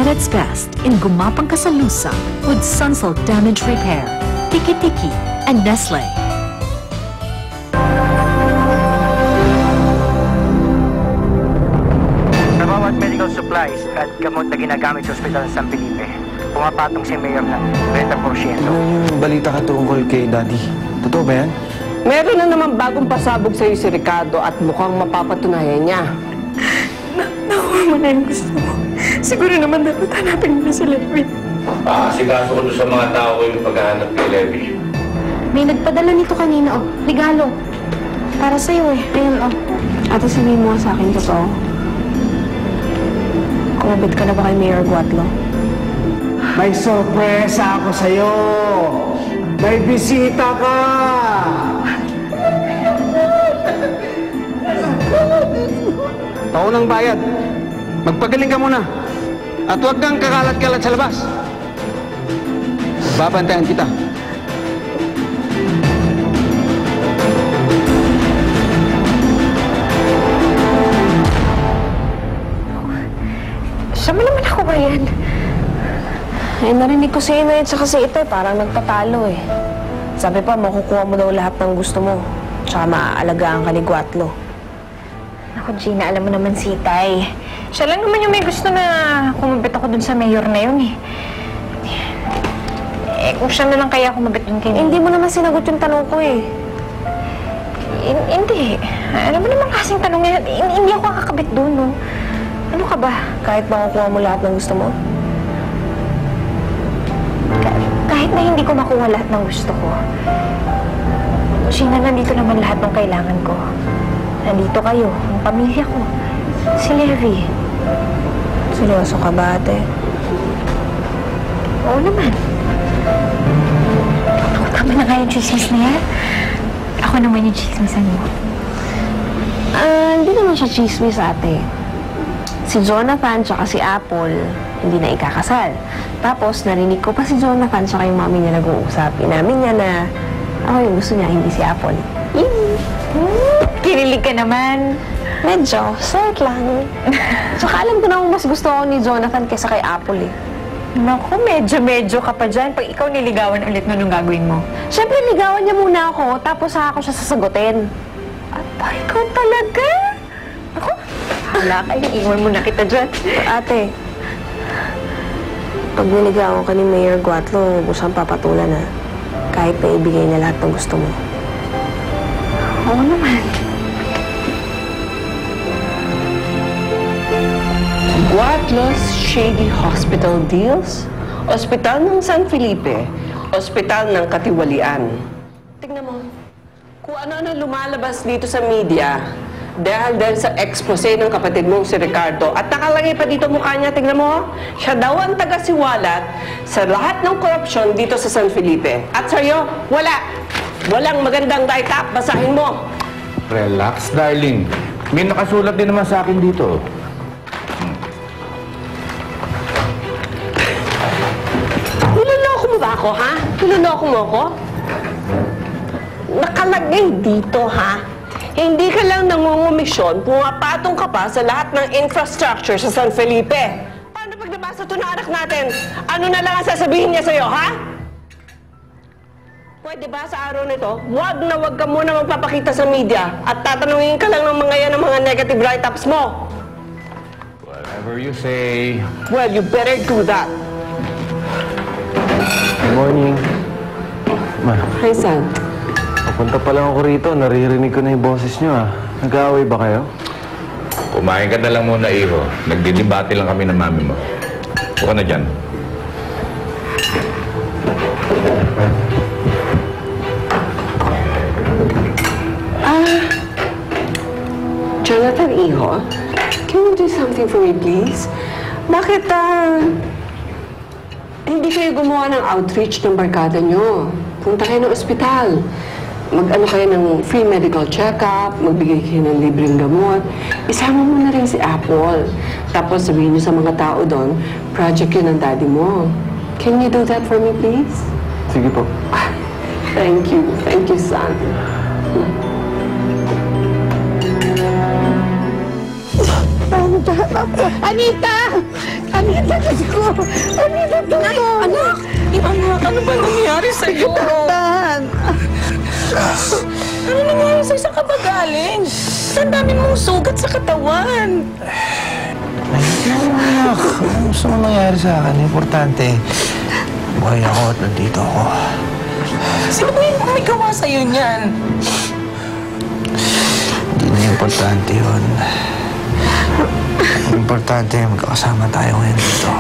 at its best in gumapang ka sa lusa with Sunsilk Damage Repair, Tiki-Tiki, and Nestle. Sa bawat medical supplies at gamot na ginagamit sa ospital ng San Felipe, pumapatong si Mayor ng 20%. Anong balita ka tungkol kay Daddy? Totoo ba yan? Meron na naman bagong pasabog sa'yo si Ricardo at mukhang mapapatunayan niya. Nakuha mo na yung gusto mo. Siguro naman dapat hanapin mo na si Levi. Asikaso ko sa mga tao yung paghahanap kay Levi. May nagpadala nito kanina, regalo. Para sa'yo eh. Ayun, Ate, sabihin mo sa akin totoo. Kumabit ka na ba kay Mayor Guatlo? May sorpresa ako sa'yo! May bisita ka! Paunang bayad. Magpagaling ka muna. At huwag kang kakalat-kalat sa labas. Babantayan kita. Sama naman ako ba yan? Eh, narinig ko sa'yo na yun sa kasi ito, parang nagpatalo eh. Sabi pa, makukuha mo daw lahat ng gusto mo. Tsaka maaalagaan ka ni Guatlo. Ako, Gina, alam mo naman si Tay. Siya lang naman yung may gusto na kumabit ako dun sa mayor na yun eh. Eh, kung siya na lang kaya kumabit dun kay... Hindi mo naman sinagot yung tanong ko eh. Hindi. Alam mo naman kasing tanong yan. Hindi ako kakabit dun, no? Ano ka ba? Kahit makukuha mo lahat ng gusto mo? Kahit na hindi ko makuha lahat ng gusto ko. Gina, nandito naman lahat ng kailangan ko. Nandito kayo, ang pamilya ko. Si Levi. Seryoso ka ba, ate? Oo naman. Ako, tama na nga yung chismis na yan. Ako naman yung chismisan mo. Hindi naman siya chismis, ate. Si Jonathan tsaka si Apple, hindi na ikakasal. Tapos, narinig ko pa si Jonathan tsaka yung mami niya nag-uusap. Inamin niya na ako yung gusto niya, hindi si Apple. Kinilig ka naman. Medyo, slight lang. Tsaka alam ko na mas gusto ko ni Jonathan kaysa kay Apple eh. Naku, medyo ka pa dyan. Pag ikaw niligawan ulit na nung gagawin mo. Siyempre, ligawan niya muna ako, tapos saka ako siya sasagutin. Aba, ikaw talaga? Ako, wala kayo. Iwan mo na kita dyan. Ate, pag niligawan ka ni Mayor Guatlo, busang papatulan na. Kahit na ibigay na lahat ng gusto mo. Oo naman. Guatlo's Shady Hospital Deals? Ospital ng San Felipe, ospital ng katiwalian. Tingnan mo, kung ano-ano lumalabas dito sa media dahil sa expose ng kapatid mong si Ricardo at nakalagay pa dito mukha niya, tingnan mo, siya daw ang taga-siwalat sa lahat ng korupsyon dito sa San Felipe. At sa'yo, wala. Walang magandang write-up. Basahin mo. Relax, darling. May nakasulat din naman sa akin dito. Niloloko mo ba ako, ha? Niloloko mo ako? Nakalagay dito, ha? Hindi ka lang nangungumisyon, pumapatong ka pa sa lahat ng infrastructure sa San Felipe. Paano pag nabasa ito ng anak natin? Ano na lang ang sasabihin niya sa'yo, ha? Pwede ba sa araw nito, wag ka muna magpapakita sa media at tatanungin ka lang ng mga yan ng mga negative write-ups mo. Whatever you say. Well, you better do that. Good morning. Ma, Hi, son. papunta pa lang ako rito. Naririnig ko na yung boses nyo, ah. Nag-aaway ba kayo? Kumain ka na lang muna, Iho. Nagdidibate lang kami ng mami mo. Buka na dyan. Jonathan, Iho, can you do something for me, please? Bakit, hindi kayo gumawa ng outreach ng barkada nyo? Punta kayo ng ospital. Mag-ano kayo ng free medical check-up, magbigay kayo ng libreng gamot. Isama mo na rin si Apple. Tapos sabihin nyo sa mga tao doon, project yun ng daddy mo. Can you do that for me, please? Sige po. Thank you. Thank you, son. Anita! Anita, Diyos ko! Anita, Toto! Anak! Anak, ano ba nangyari sa'yo? Tahan! Ano nangyari sa'yo? Saan ka ba galing? Ang dami mong sugat sa katawan. Anak, ano gusto mo nangyari sa akin? Importante, buhay ako at nandito ako. Sino ba yung umigawa sa'yo niyan? Hindi na importante yun. Ang importante, magkakasama tayo ngayon dito.